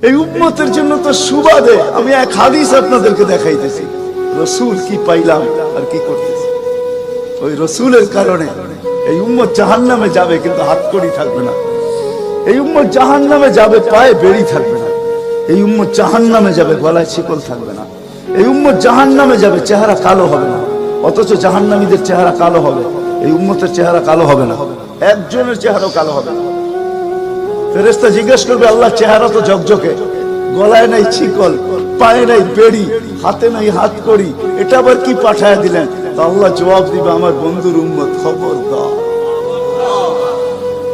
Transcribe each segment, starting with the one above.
এই উম্মতের জন্য তো সুবাদে আমি এক হাদিস আপনাদেরকে দেখাইতেছি, রসুল কি পাইলাম আর কি করতেছি। ওই রসুলের কারণে এই উম্মত জাহান্নামে যাবে, কিন্তু হাতকড়ি থাকবে না। এই উম্মত জাহান্নামে যাবে, পায়ে বেড়ি থাকবে না। এই উম্মত জাহান্নামে যাবে, গলায় শিকল থাকবে না। এই উম্মত জাহান্নামে যাবে, চেহারা কালো হবে না। অথচ জাহান্নামীদের চেহারা কালো হবে, এই উম্মতের চেহারা কালো হবে না। একজনের চেহারাও কালো হবে না। ফেরেশতা জিজ্ঞেস করবে, আল্লাহ চেহারা তো ঝকঝকে, গলায় নাই শিকল, পায়ে নাই বেড়ি, হাতে নাই হাতকড়ি, এটা আবার কি পাঠায় দিলেন? তো আল্লাহ জবাব দিবে, আমার বন্ধুর উম্মত, খবরদার।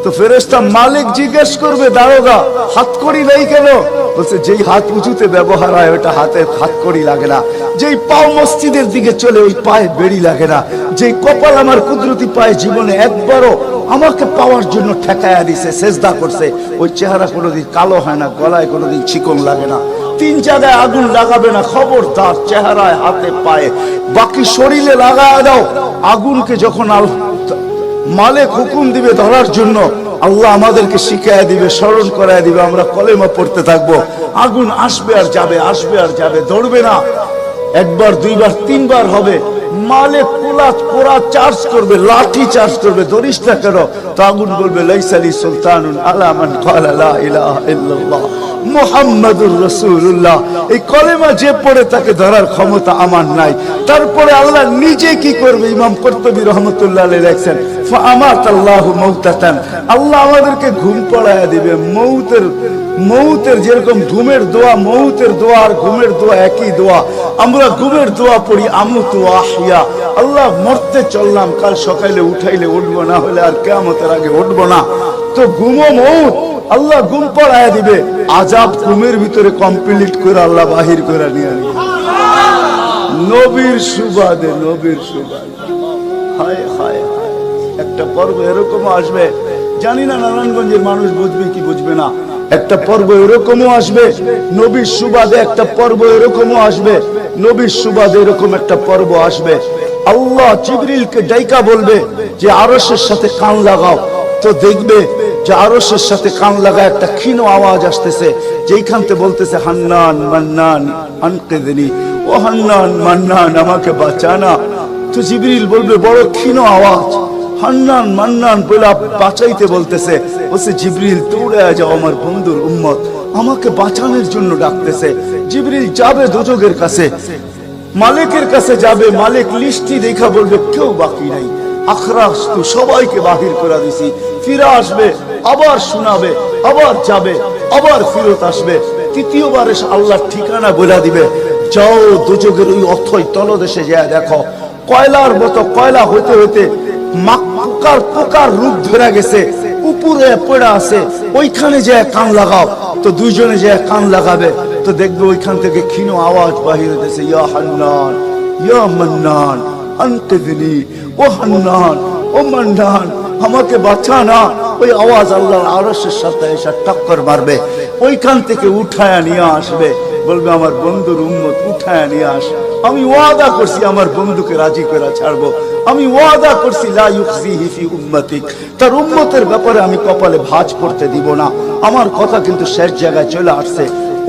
তো ফেরেশতা মালিক জিজ্ঞেস করবে, দারোগা হাতকড়ি নেই কেন? বলছে, যেই হাত উঁচুতে ব্যবহার হয় ওটা হাতে হাতকড়ি লাগে না। যেই পাও মসজিদের দিকে চলে ওই পায়ে বেড়ি লাগে না। যেই কপাল আমার কুদরতি পায়ে জীবনে একবারও আমাকে পাওয়ার জন্য ঠেকায়া দিছে, সেজদা করছে, ওই চেহারা কোনোদিন কালো হয় না, গলায় কোনোদিন চিকন লাগে না। 3 জায়গায় আগুন লাগাবে না, খবরদার। চেহারায়, হাতে, পায়ে, বাকি শরীরে লাগায় দাও। আগুনকে যখন মালিক হুকুম দিবে ধরার জন্য, আল্লাহ আমাদেরকে শিখায় দিবে, স্মরণ করায় দিবে, আমরা কলেমা পড়তে থাকবো। আগুন আসবে আর যাবে, আসবে আর যাবে, ধরবে না। একবার, দুইবার, 3 বার হবে। মালিক পোড়া চার্জ করবে, লাঠি চার্জ করবে, ধরিস না কেন? তো আগুন বলবে, লাইসালি সুলতানুন আলা মান ক্বালা লা ইলাহা ইল্লাল্লাহ মুহাম্মাদুর রাসূলুল্লাহ। এই কলেমা যে পড়ে তাকে ধরার ক্ষমতা আমার নাই। তারপরে আল্লাহ নিজে কি করবে? ইমাম কুরতুবী রাহমাতুল্লাহ আলাইহি লেখেন, ফাআমাতাল্লাহু মাউতাতান, আল্লাহ আমাদেরকে ঘুম পড়ায়া দিবে। মৌতের যেরকম ঘুমের দোয়া, মৌতের দোয়া আর ঘুমের দোয়া একই দোয়া। আমরা ঘুমের দোয়া পড়ি, আমুতু আহিয়া, আল্লাহ মরতে চললাম, কাল সকালে উঠাইলে উঠবো, না হলে আর কিয়ামতের আগে উঠবো না। তো ঘুমো মৌত, আল্লাহ ঘুম পড়ায়া দিবে। আযাব ঘুমের ভিতরে কমপ্লিট করে আল্লাহ বাহির করে নিয়ে আনবে। নবীর সুবাদে, নবীর সুবাদে। হায় হায় হায়, একটা পর্ব এরকমও আসবে, জানি না নারায়ণগঞ্জের মানুষ বুঝবে কি বুঝবে না। একটা পর্ব এরকমও আসবে নবীর সুবাদে, একটা পর্ব এরকমও আসবে নবীর সুবাদে, এরকম একটা পর্ব আসবে। আল্লাহ জিবরিলকে ডাইকা বলবে যে আরশের সাথে কান লাগাও। তো দেখবে যে আরশের সাথে কান লাগা একটা ক্ষীণ আওয়াজ আসতেছে, যেইখানতে বলতেছে, হান্নান মান্নান আনকিযনি, ও হান্নান মান্নান আমাকে বাঁচানা। তো জিবরিল বলবে, বড় ক্ষীণ আওয়াজ, হান্নান মান্নান বলে বাঁচাইতে বলতেছে। বলছে, জিবরিল দৌড়ে যাও, আমার বন্ধুর উম্মত আমাকে বাঁচানোর জন্য ডাকতেছে। জিবরিল যাবে দোজখের কাছে, মালিকের কাছে যাবে। মালিক লিস্টি দেখা বলবে, কেউ বাকি নাই, আখরাস তো সবাইকে বাহির করে দিছি। ফিরে আসবে, আবার শোনাবে, আবার যাবে, আবার ফিরত আসবে। তৃতীয়বার এসে আল্লাহর ঠিকানা বলে দিবে, যাও দোজখের ওই অথই তলদেশে যায় দেখো, কয়লার মতো কয়লা হইতে হইতে পোকার রূপ ধরে গেছে, উপরে পড়ে আছে, ওইখানে যে কান লাগাও। তো দুইজনে যে কান লাগাবে, তো দেখবে ওইখান থেকে ক্ষীণ আওয়াজ বাহির হইতেছে, ইয়া হান্নান ইয়া মান্নান আনকিযনি, ও হান্নান ও মান্নান আমাকে বাঁচানা। ওই আওয়াজ আল্লাহর আরশের সাথে এসে টক্কর মারবে, ওইখান থেকে উঠায়া নিয়ে আসবে। বলবে, আমার বন্ধুর উম্মত উঠায়া নিয়ে আস, আমি ওয়াদা করছি আমার বন্ধুকে রাজি করে ছাড়বো। আমি ওয়াদা করছি লা ইউখজিহি ফি উম্মতিক, তার উম্মতের ব্যাপারে আমি কপালে ভাঁজ করতে দিব না। আমার কথা কিন্তু শেষ জায়গায় চলে আসছে।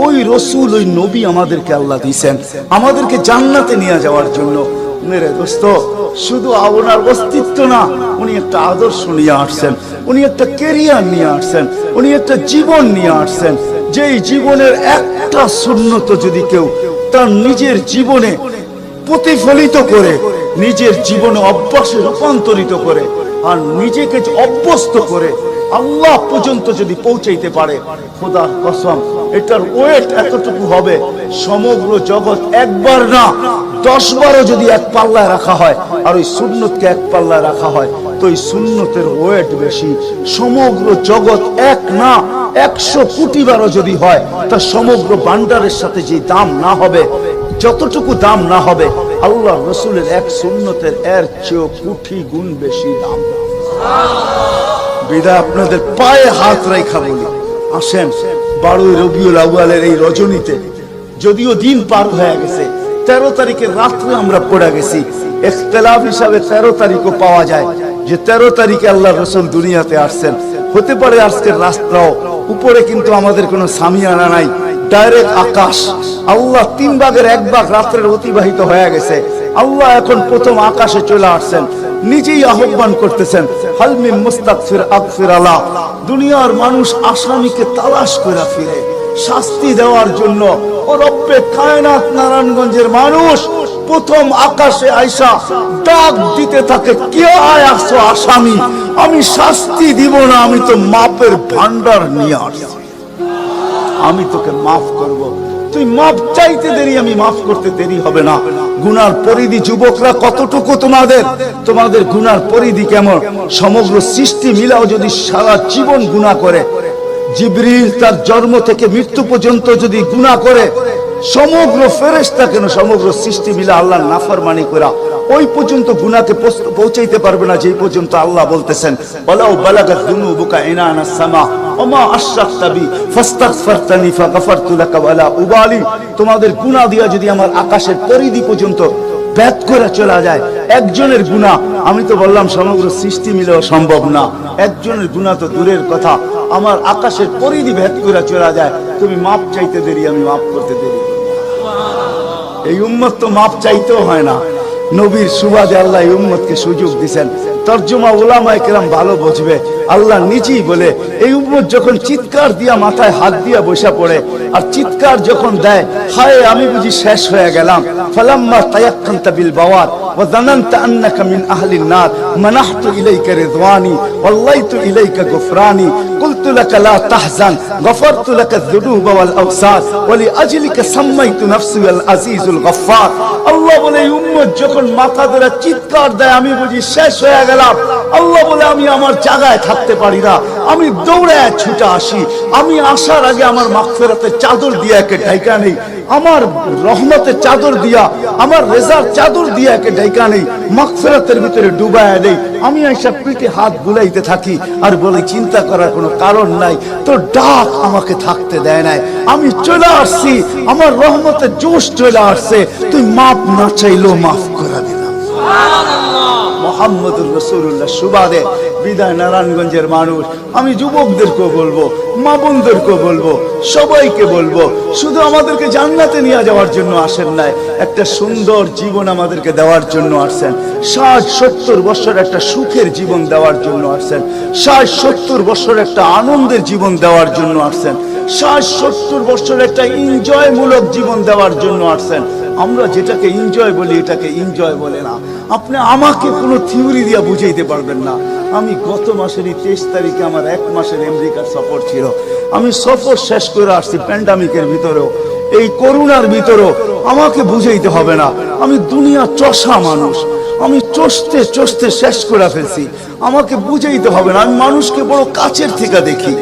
ওই রসুল, ওই নবী আমাদেরকে আল্লাহ দিয়েছেন আমাদেরকে জান্নাতে নিয়ে যাওয়ার জন্য। মেরে দোস্ত, শুধু ওনার অস্তিত্ব না, উনি একটা আদর্শ নিয়ে আসছেন, উনি একটা ক্যারিয়ার নিয়ে আসছেন, উনি একটা জীবন নিয়ে আসছেন। যেই জীবনের একটা সুন্নত যদি কেউ তার নিজের জীবনে প্রতিফলিত করে, নিজের জীবনে অভ্যাসে রূপান্তরিত করে, আর নিজেকে অভ্যস্ত করে আল্লাহ পর্যন্ত যদি পৌঁছাইতে পারে, খোদার কসম এটার ওয়েট এতটুকু হবে, সমগ্র জগৎ একবার না 10 বারও যদি এক পাল্লায় রাখা হয়, আর ওই সুন্নতকে এক পাল্লায় রাখা হয়, তো ওই সুন্নতের ওয়েট বেশি। সমগ্র জগৎ এক না 100 কোটি বারও যদি হয়, তা সমগ্র ভান্ডারের সাথে যে দাম না হবে, যতটুকু দাম না হবে, আল্লাহ রসুলের এক সুন্নতের এর চেয়েও কোটি গুণ বেশি দাম। বিদায় আপনাদের পায়ে হাত রেখা বলি, আসেন 12 রবিউল আউয়ালের এই রজনীতে, যদিও দিন পার হয়ে গেছে, 13 তারিখের রাত্রে আমরা পড়ে গেছি। ইখতিলাফ হিসাবে 13 তারিখও পাওয়া যায় যে 13 তারিখে আল্লাহ রসুল দুনিয়াতে আসছেন। হতে পারে আজকের রাস্তাও উপরে কিন্তু আমাদের কোনো সামিয়ানা নাই, ডাইরেক্ট আকাশ। আল্লাহ 3 ভাগের 1 ভাগ রাত্রের অতিবাহিত হয়ে গেছে। আল্লাহ এখন প্রথম আকাশে চলে আসছেন, নিজেই আহ্বান করতেছেন, হাল মিন মুস্তাগফির আগফির আলা। দুনিয়ার মানুষ আসামিকে তালাশ করে ফিরে শাস্তি দেওয়ার জন্য। ও রব্বে কায়নাত নারায়ণগঞ্জের মানুষ প্রথম আকাশে আইসা ডাক দিতে থাকে, কে আসছো আসামি? আমি শাস্তি দিব না, আমি তো মাপের ভান্ডার নিয়ে আসছি, আমি তোকে মাফ করব। তুই মাফ চাইতে দেরি, আমি মাফ করতে দেরি হবে না। গুনার পরিধি যুবকরা কতটুকু তোমাদের গুনার পরিধি কেমন? সমগ্র সৃষ্টি মিলাও যদি সারা জীবন গুনাহ করে, জিবরিল তার জন্ম থেকে মৃত্যু পর্যন্ত যদি গুনাহ করে, সমগ্র ফেরেশতা কেন সমগ্র সৃষ্টি মিলা আল্লাহর নাফরমানি করা ওই পর্যন্ত গুনাহকে পৌঁছাইতে পারবে না, যেই পর্যন্ত আল্লাহ বলতেছেন ওয়ালাউ বালাগাত যুনুবুকা ইনানাস সামা ওমা আশরাকতা বি ফাস্তাগফারতানি ফাগফারতু লাকা ওয়ালা উবালি। তোমাদের গুনাহ দিয়া যদি আমার আকাশের পরিধি পর্যন্ত ভেদ করে চলা যায়, একজনের গুনাহ, আমি তো বললাম সমগ্র সৃষ্টি মিলেও সম্ভব না, একজনের গুনাহ তো দূরের কথা, আমার আকাশের পরিধি ভেদ করে চলা যায়, তুমি মাপ চাইতে দেরি, আমি মাপ করতে দেরি। এই উম্মত তো মাপ চাইতেও হয় না, নবীর সুবাদে আল্লাহ এই উম্মতকে সুযোগ দিয়েছেন। তরজমা উলামায়ে কেরাম ভালো বুঝবে। আল্লাহ নিজেই বলে, এই উম্মত যখন চিৎকার দিয়া মাথায় হাত দিয়া বসা পড়ে আর চিৎকার যখন দেয়, হায় আমি বুঝি শেষ হয়ে গেলাম, ফালাম্মা তায়াক্কানতা বিল বাওয়ার ওয়া যানানতা আন্নাকা মিন আহলিন নার মানাহতু ইলাইকা রিদওয়ানি ওয়াল্লাইতু ইলাইকা গুফরানি কুলতু লাকা লা তাহজান গফারতু লাকা যুনুবা ওয়াল আওসার ওয়া লিআজলিকা সাম্মাইতু নাফসি আল আজিজুল গফফার। আল্লাহ বলে, এই উম্মত যখন মাথা ধরে চিৎকার দেয়, আমি বুঝি শেষ হয়ে গেলাম। আল্লাহ বলে, আমি আমার জায়গায় থাকতে পারি না, আমি দৌড়ে ছুটে আসি, আমি আসার আগে আমার মাগফিরাতের চাদর দিয়া একে ঢাকা নেই, আমার রহমতের চাদর দিয়া, আমার রেজার চাদর দিয়া একে ঢাকা নেই, মাগফিরাতের ভিতরে ডুবায়া নেই। আমি আইসা পিঠে হাত বুলাইতে থাকি আর বলি, চিন্তা করার কোনো কারণ নাই, তোর ডাক আমাকে থাকতে দেয় নাই, আমি চলে আসছি, আমার রহমতের জোশ চলে আসছে, তুই মাপ না চাইলেও মাফ করে দিলাম। মুহাম্মদুর রাসূলুল্লাহ সুবাদে বিদায় নারায়ণগঞ্জের মানুষ, আমি যুবকদেরকেও বলবো, মা বোনদেরকেও বলবো, সবাইকে বলবো, শুধু আমাদেরকে জান্নাতে নিয়ে যাওয়ার জন্য আসেন নাই, একটা সুন্দর জীবন আমাদেরকে দেওয়ার জন্য আসছেন। 60-70 বছর একটা সুখের জীবন দেওয়ার জন্য আসছেন, 60-70 বছর একটা আনন্দের জীবন দেওয়ার জন্য আসছেন, 60-70 বছর একটা এনজয় মূলক জীবন দেওয়ার জন্য আসছেন। আমরা যেটাকে এনজয় বলি, এটাকে এনজয় বলে না। আপনি আমাকে কোনো থিওরি দিয়া বুঝাইতে পারবেন না। আমি গত মাসের 23 তারিখে আমার 1 মাসের আমেরিকার সফর ছিল, আমি সফর শেষ করে আসছি প্যান্ডামিকের ভিতরেও, এই করোনার ভিতরেও। আমাকে বুঝাইতে হবে না, আমি দুনিয়া চষা মানুষ, আমি চষতে চষতে শেষ করে ফেলছি, আমাকে বুঝাইতে হবে না, আমি মানুষকে বড় কাছের থেকে দেখি।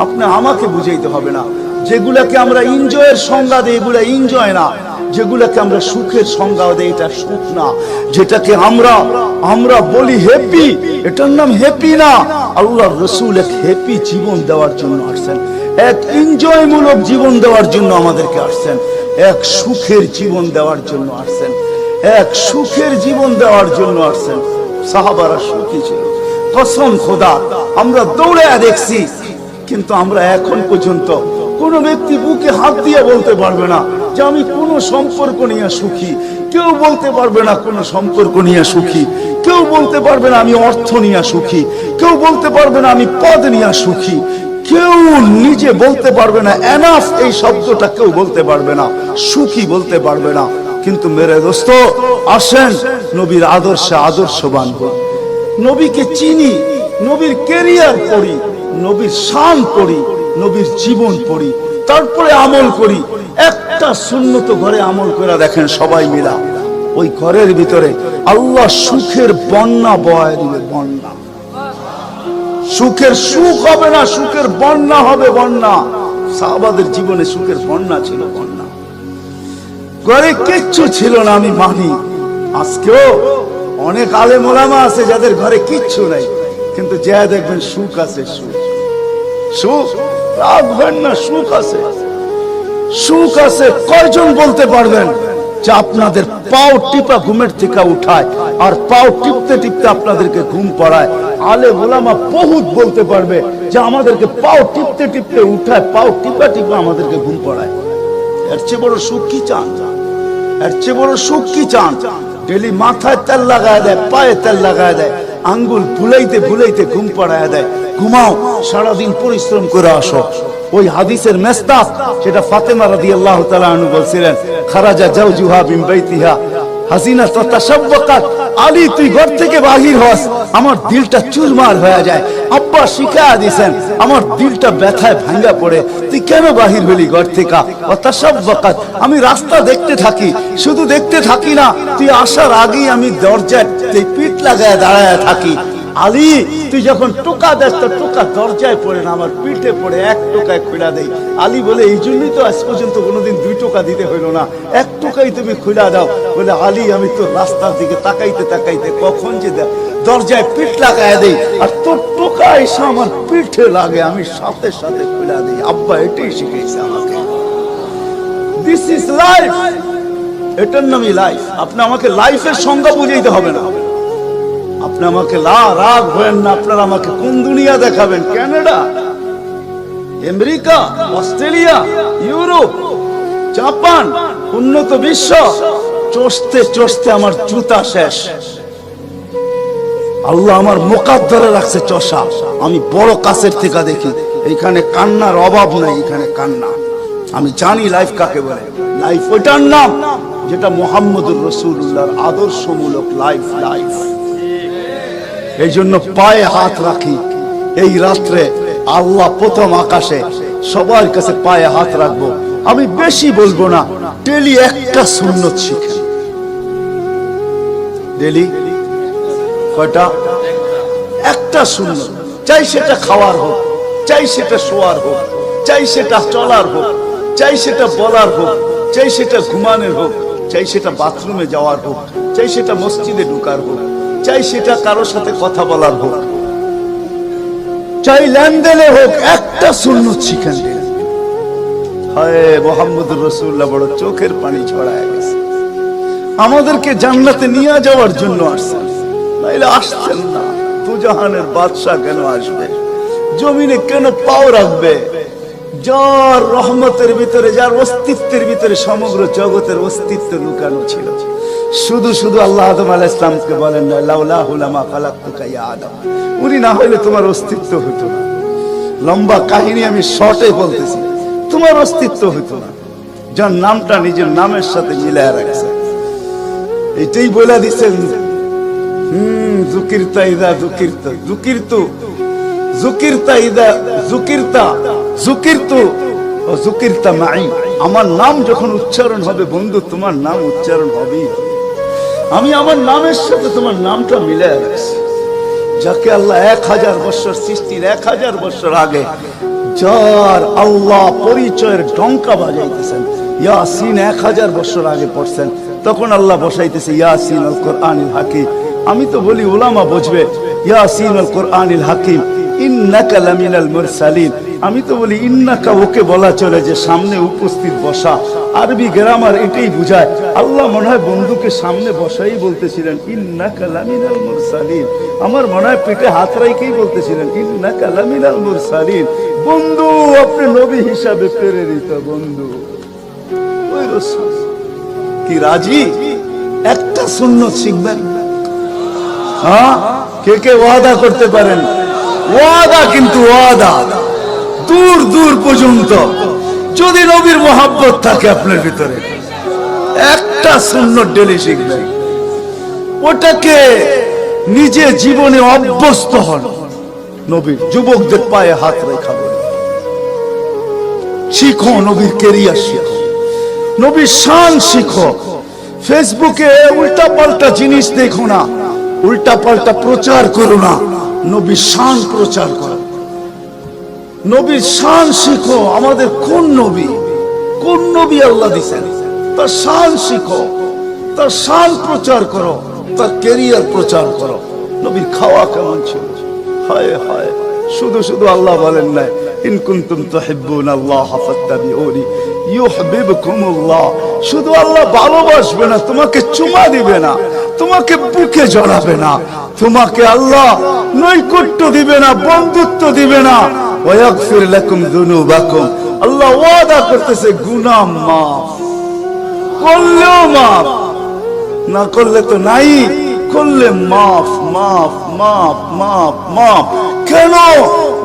আপনি আমাকে বুঝাইতে হবে না, যেগুলাকে আমরা এনজয়ের সংজ্ঞা দিই এগুলা এনজয় না, যেগুলাকে আমরা সুখের সংজ্ঞা দেই এটা সুখ না, যেটাকে আমরা বলি হ্যাপি, এটার নাম হ্যাপি না। আল্লাহর রাসূল এক হ্যাপি জীবন দেওয়ার জন্য আসছেন, এক এনজয় মূলক জীবন দেওয়ার জন্য আমাদেরকে আসছেন, এক সুখের জীবন দেওয়ার জন্য আসছেন, এক সুখের জীবন দেওয়ার জন্য আসছেন। সাহাবারা সুখী ছিল, কসম খোদা, আমরা দৌড়ে দেখছি, কিন্তু আমরা এখন পর্যন্ত কোন ব্যক্তি বুকে হাত দিয়ে বলতে পারবে না যে আমি কোন সম্পর্ক নিয়ে সুখী, কেউ বলতে পারবে না কোন সম্পর্ক নিয়ে সুখী, কেউ বলতে পারবে না আমি অর্থ নিয়ে সুখী, কেউ বলতে পারবে না আমি পদ নিয়ে সুখী, কেউ নিজে বলতে পারবে না এনাফ এই শব্দটা কেউ বলতে পারবে না, সুখী বলতে পারবে না। কিন্তু মেরে দোস্ত, আসেন নবীর আদর্শে আদর্শবান হই, নবীকে চিনি, নবীর ক্যারিয়ার পড়ি, নবীর শান পড়ি, নবীর জীবন পড়ি, তারপরে আমল করি। একটা সুন্নত ঘরে আমল করে দেখেন সবাই মিলা, ওই ঘরের ভিতরে আল্লাহ সুখের বন্যা বয় দিবে, বন্যা। সুখের সুখ হবে না, সুখের বন্যা হবে, বন্যা। সাহাবাদের জীবনে সুখের বন্যা ছিল, বন্যা। ঘরে কিচ্ছু ছিল না, আমি মানি। আজকেও অনেক আলেম ওলামা আছে যাদের ঘরে কিচ্ছু নাই, কিন্তু যা দেখবেন সুখ আছে, সুখ, সুখ রাখবেন না, সুখ আছে, সুখ আছে। কয়জন বলতে পারবেন যে আপনাদের পাও টিপা ঘুমের থেকে উঠায় আর পাও টিপতে টিপতে আপনাদেরকে ঘুম পড়ায়? আলেম ওলামা বহুত বলতে পারবে, যে আমাদেরকে পাও টিপতে টিপতে উঠায়, পাও টিপা টিপা আমাদেরকে ঘুম পড়ায়। এর চেয়ে বড় সুখ কি চান? এর চেয়ে বড় সুখ কি চান? ডেলি মাথায় তেল লাগায় দেয়, পায়ে তেল লাগায় দেয়, আঙ্গুল ভুলাইতে ভুলাইতে ঘুম পড়ায় দেয়। ঘুমাও, সারাদিন পরিশ্রম করে আসো। ওই হাদিসের মেস্তাক সেটা ফাতেমা রাদিয়াল্লাহু তাআলা আনহা বলছিলেন, খারাজা জাওজুহা মিন বাইতিহা হাসিনা তাতাশাব্বাকাত। আলী তুই ঘর থেকে বাহির হস, আমার দিলটা চুরমার হয়ে যায়। আব্বা শিখায়া দিয়েছেন, আমার দিলটা ব্যথায় ভাঙ্গা পড়ে। তুই কেন বাহির হলি ঘর থেকে? তাতাশাব্বাকাত, আমি রাস্তা দেখতে থাকি, শুধু দেখতে থাকি না, তুই আসার আগেই আমি দরজায় পিঠ লাগায় দাঁড়ায় থাকি। আলী তুই যখন টোকা দেস তো টোকা দরজায় পড়ে না, আমার পিঠে পড়ে, এক টোকায় খুলা দেই। আলী বলে এই জন্যই তো আজ পর্যন্ত কোনোদিন 2 টোকা দিতে হইল না, 1 টোকাই তুমি খুলা দাও। বলে আলী আমি তো রাস্তার দিকে তাকাইতে তাকাইতে কখন যে দরজায় পিঠ লাগায় দেই, আর তোর টোকা এসে আমার পিঠে লাগে, আমি সাথে সাথে খুলা দিই। আব্বা এটাই শিখেছে আমাকে। দিস ইজ লাইফ, এটার নামই লাইফ। আপনি আমাকে লাইফের সংজ্ঞা বুঝাইতে হবে না। আপনি আমাকে রাগ হবেন না, আপনারা আমাকে কোন দুনিয়া দেখাবেন? Canada, America, Australia, Europe, Japan, উন্নত বিশ্ব, চষতে চষতে আমার জুতা শেষ। আল্লাহ আমার মুকাদ্দারে রাখছে চষা। আমি বড় কাছের থেকে দেখি, এইখানে কান্নার অভাব নাই, এখানে কান্না। আমি জানি লাইফ কাকে বলে। লাইফ ওইটার নাম যেটা মুহাম্মদুর রাসূলুল্লাহর আদর্শমূলক লাইফ। লাইফ এই জন্য পায়ে হাত রাখি। এই রাত্রে আল্লাহ প্রথম আকাশে সবার কাছে পায়ে হাত রাখবো। আমি বেশি বলবো না, ডেলি একটা সুন্নত শিখেন। ডেলি কয়টা? একটা সুন্নত। চাই সেটা খাওয়ার হোক, চাই সেটা শোয়ার হোক, চাই সেটা চলার হোক, চাই সেটা বলার হোক, চাই সেটা ঘুমানোর হোক, চাই সেটা বাথরুমে যাওয়ার হোক, চাই সেটা মসজিদে ঢুকার হোক, চাই সেটা কারোর সাথে কথা বলার হোক, চাই লেনদেনে হোক, একটা সুন্নত শিখেন। হায় মুহাম্মদুর রাসূলুল্লাহ বড় চোখের পানি ছড়ায় গেছে। আমাদেরকে জান্নাতে নিয়ে যাওয়ার জন্য আসছেন, নাইলে আসছেন না। দুজাহানের বাদশা কেন আসবে? জমিনে কেন পাও রাখবে? যার রহমতের ভিতরে, যার অস্তিত্বের ভিতরে সমগ্র জগতের অস্তিত্ব লুকানো ছিল। শুধু শুধু আল্লাহ আদম আলাইহিস সালামকে বলেন না, লাউলাহু লামা খালাকতুকা ইয়া আদম। উনি না হইলে তোমার অস্তিত্ব হতো না। লম্বা কাহিনী আমি শর্টে বলতেছি, তোমার অস্তিত্ব হতো না। যার নামটা নিজের নামের সাথে মিলায় রাখছে, এটাই বলে দিচ্ছেন। যুকিরতা ইদা যুকিরতা, যুকিরতু যুকিরতা ইদা যুকিরতা, যুকিরতু ও যুকিরতা মাই। আমার নাম যখন উচ্চারণ হবে বন্ধু, তোমার নাম উচ্চারণ হবেই। আমি আমার নামের সাথে তোমার নামটা মিলায় রাখছি। যাকে আল্লাহ 1000 বছর সৃষ্টির 1000 বছর আগে যার আল্লাহ পরিচয়ের ডঙ্কা বাজাইতেছেন, ইয়াসিন 1000 বছর আগে পড়ছেন, তখন আল্লাহ বসাইতেছে ইয়াসিন আল কোরআনিল হাকিম। আমি তো বলি উলামা বুঝবে, ইয়াসিন আল কোরআনিল হাকিম ইন্নাকা লামিনাল মুরসালিন। আমি তো বলি ইন্নাকা ওকে বলা চলে যে সামনে উপস্থিত বসা। আরবি গ্রামার এটাই বুঝায়। আল্লাহ মনে হয় বন্ধুকে সামনে বসাই বলতেছিলেন ইন্নাকা লামিনাল মুরসালিন। আমার মনে হয় পেটে হাত রাইকেই বলতেছিলেন ইন্নাকা লামিনাল মুরসালিন। বন্ধু আপনি নবী হিসাবে প্রেরিত বন্ধু। ওই রাসূল কি রাজি? একটা সুন্নত শিখবেন। হ্যাঁ, কে কে ওয়াদা করতে পারেন? ওয়াদা, কিন্তু ওয়াদা দূর দূর পর্যন্ত। যদি নবীর মোহাব্বত থাকে আপনার ভিতরে, একটা সুন্নত ডেলি শিখবেন। ওটাকে নিজে জীবনে অভ্যস্ত হন। নবীর যুবকদের পায়ে হাত রেখা শিখো, নবীর কেরিয়ার শিখো, নবীর শান শিখো। ফেসবুকে উল্টা পাল্টা জিনিস দেখো না, উল্টা পাল্টা প্রচার করো না, নবীর শান প্রচার করো। নবীর শান শিখো। আমাদের কোন নবী, কোন নবী আল্লাহ দিয়েছেন, তার শান শিখো, তার শান প্রচার করো, তার ক্যারিয়ার প্রচার করো। নবীর খাওয়া কেমন ছিল? হায় হায়, শুধু শুধু আল্লাহ বলেন না ইন কুনতুম তুহিব্বুনাল্লাহ ফাত্তাবিউনি ইউহিব্বুকুমুল্লাহ। শুধু আল্লাহ ভালোবাসবে না, তোমাকে চুমা দিবে না, তোমাকে বুকে জড়াবে না, তোমাকে আল্লাহ নৈকট্য দিবে না, বন্ধুত্ব দিবে না। ওয়াগফির লাকুম যুনুবাকুম, আল্লাহ ওয়াদা করতেছে গুনাহ মাফ করলেও মাফ, না করলে তো নাই, করলে মাফ মাফ মাফ মাফ মাফ। কেন?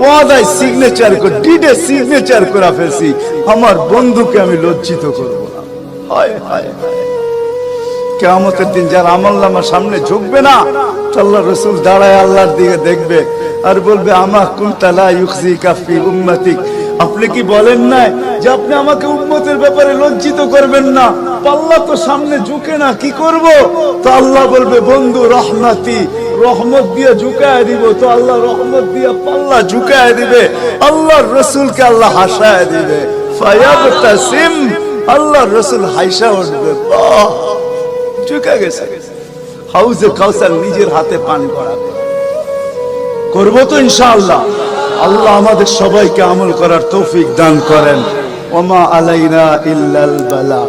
ওয়াদায় সিগনেচার করে, ডিডে সিগনেচার করে ফেলছি, আমার বন্ধুকে আমি লজ্জিত করব না। হায় হায় হায়, কিয়ামতের দিন যার আমলনামা সামনে ঝুঁকবে না, আল্লাহ রাসূল দাঁড়ায় আল্লাহর দিকে দেখবে আর বলবে আমা কুনতা লা ইউখজিকা ফি উম্মতিক, আপনি কি বলেন না যে আপনি আমাকে উম্মতের ব্যাপারে লজ্জিত করবেন না? পাল্লা তো সামনে ঝুঁকে না, কি করব? তো আল্লাহ বলবে বন্ধু রহমতি, রহমত দিয়ে ঝুঁকায় দিব। তো আল্লাহ রহমত দিয়ে পাল্লা ঝুঁকায় দিবে, আল্লাহর রাসূলকে আল্লাহ হাসায় দিবে। ফায়াবতাসিম, আল্লাহর রাসূল হাসা উঠবে, বাহ ঝুঁকে গেছে। হাউজে কাউসার নিজের হাতে পান করাবে, করবো তো ইনশাআল্লাহ। আল্লাহ আমাদের সবাইকে আমল করার তৌফিক দান করেন। ওমা আলাইনা ইল্লাল বালা।